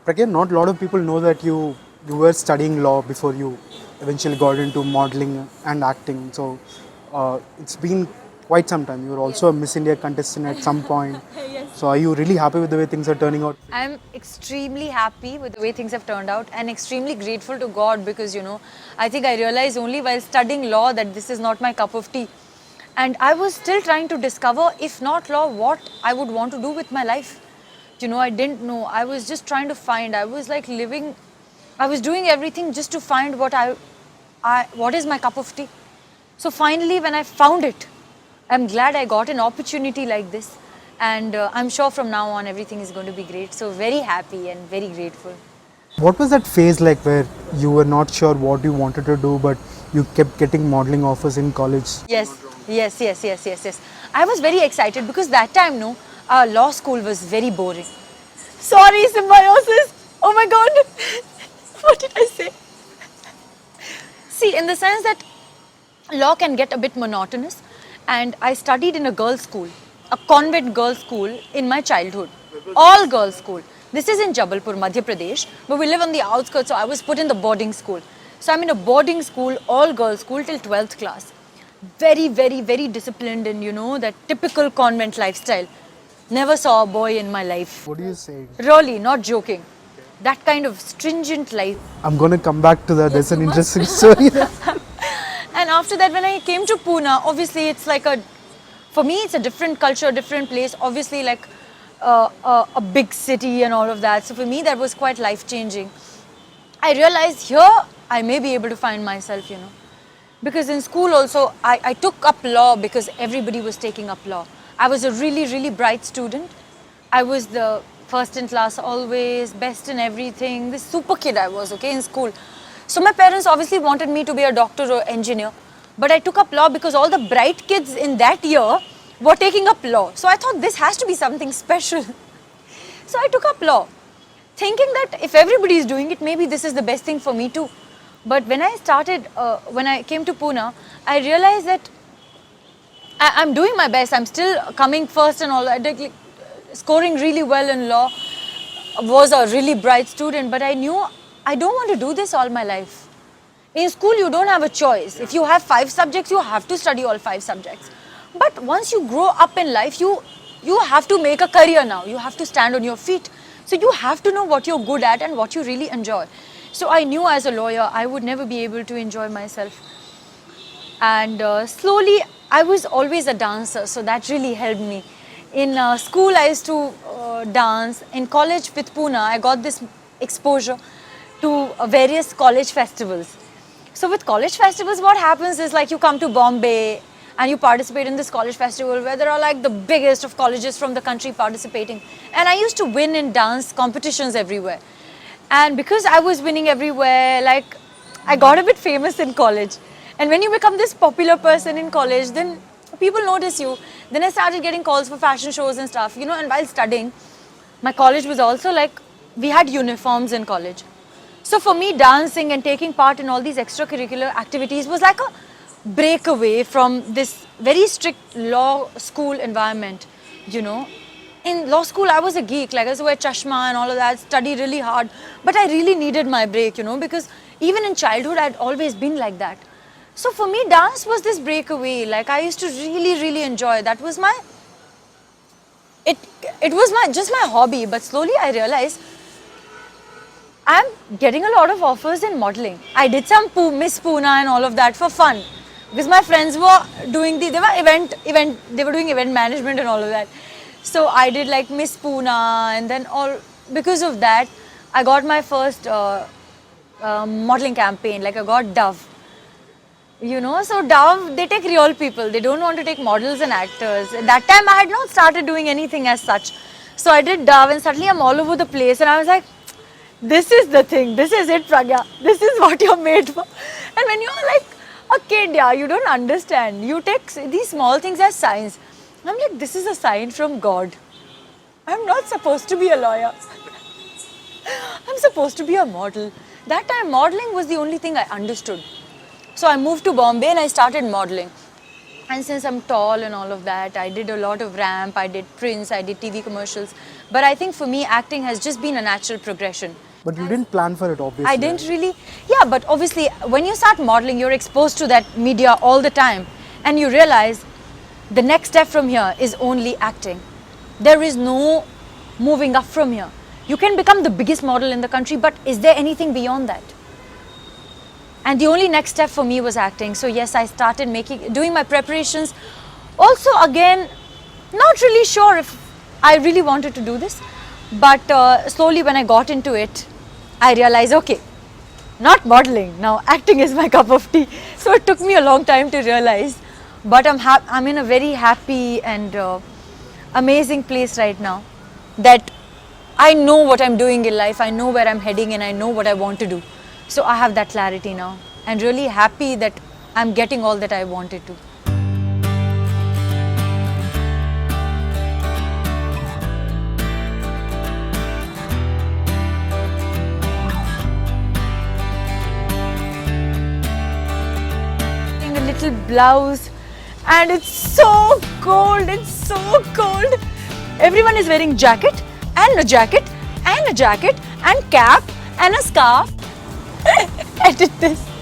Pragya, not a lot of people know that you were studying law before you eventually got into modeling and acting. So it's been quite some time. You were also a Miss India contestant at some point. So are you really happy with the way things are turning out? I'm extremely happy with the way things have turned out and extremely grateful to God because, I think I realized only while studying law that this is not my cup of tea. And I was still trying to discover, if not law, what I would want to do with my life. I didn't know. I was just trying to find. I was like living, I was doing everything just to find what is my cup of tea. So finally, when I found it, I'm glad I got an opportunity like this. And I'm sure from now on everything is going to be great. So very happy and very grateful. What was that phase like where you were not sure what you wanted to do, but you kept getting modeling offers in college? Yes. I was very excited because that time, law school was very boring. Sorry, Symbiosis. Oh my God. What did I say? See, in the sense that law can get a bit monotonous, and I studied in a girls' school, a convent girls' school in my childhood, all girls' school. This is in Jabalpur, Madhya Pradesh, but we live on the outskirts, so I was put in the boarding school. So I'm in a boarding school, all girls' school till 12th class. Very, very, very disciplined and that typical convent lifestyle. Never saw a boy in my life. What do you say? Really, not joking. That kind of stringent life. I'm going to come back to that. There's an interesting story. And after that, when I came to Pune, obviously it's like for me it's a different culture, different place. Obviously like a big city and all of that. So for me that was quite life-changing. I realized here I may be able to find myself, Because in school also, I took up law because everybody was taking up law. I was a really, really bright student. I was the first in class always, best in everything. This super kid I was, in school. So my parents obviously wanted me to be a doctor or engineer. But I took up law because all the bright kids in that year were taking up law. So I thought this has to be something special. So I took up law, thinking that if everybody is doing it, maybe this is the best thing for me too. But when I came to Pune, I realized that I'm doing my best. I'm still coming first and all that. Scoring really well in law, was a really bright student, but I knew I don't want to do this all my life. In school, you don't have a choice. If you have 5 subjects, you have to study all 5 subjects. But once you grow up in life, you have to make a career now. You have to stand on your feet. So you have to know what you're good at and what you really enjoy. So I knew as a lawyer, I would never be able to enjoy myself. And slowly, I was always a dancer, so that really helped me. In school, I used to dance. In college with Pune, I got this exposure to various college festivals. So with college festivals, what happens is like you come to Bombay and you participate in this college festival where there are like the biggest of colleges from the country participating. And I used to win in dance competitions everywhere. And because I was winning everywhere, like I got a bit famous in college. And when you become this popular person in college, then people notice you. Then I started getting calls for fashion shows and stuff, and while studying, my college was also like, we had uniforms in college. So for me, dancing and taking part in all these extracurricular activities was like a breakaway from this very strict law school environment, In law school, I was a geek, like I used to wear chashma and all of that, study really hard. But I really needed my break, because even in childhood, I'd always been like that. So for me, dance was this breakaway. Like I used to really, really enjoy. That was it was just my hobby. But slowly I realized I'm getting a lot of offers in modeling. I did some Miss Pune and all of that for fun. Because my friends were doing they were doing event management and all of that. So I did like Miss Pune, and then because of that, I got my first modeling campaign. Like I got Dove. So Dove, they take real people. They don't want to take models and actors. At that time, I had not started doing anything as such. So I did Dove and suddenly I'm all over the place and I was like, this is the thing. This is it, Pragya. This is what you're made for. And when you're like a kid, you don't understand. You take these small things as signs. I'm like, this is a sign from God. I'm not supposed to be a lawyer. I'm supposed to be a model. That time, modeling was the only thing I understood. So I moved to Bombay and I started modeling. And since I'm tall and all of that, I did a lot of ramp, I did prints, I did TV commercials. But I think for me, acting has just been a natural progression. But you didn't plan for it, obviously. I didn't really, yeah, but obviously when you start modeling, you're exposed to that media all the time. And you realize the next step from here is only acting. There is no moving up from here. You can become the biggest model in the country, but is there anything beyond that? And the only next step for me was acting. So yes, I started doing my preparations. Also, again, not really sure if I really wanted to do this, but slowly when I got into it, I realized, okay, not modeling, now acting is my cup of tea. So it took me a long time to realize, but I'm in a very happy and amazing place right now, that I know what I'm doing in life, I know where I'm heading, and I know what I want to do. So I have that clarity now, and really happy that I'm getting all that I wanted to. A little blouse, and it's so cold, Everyone is wearing jacket and a jacket and a jacket and cap and a scarf. Edit this.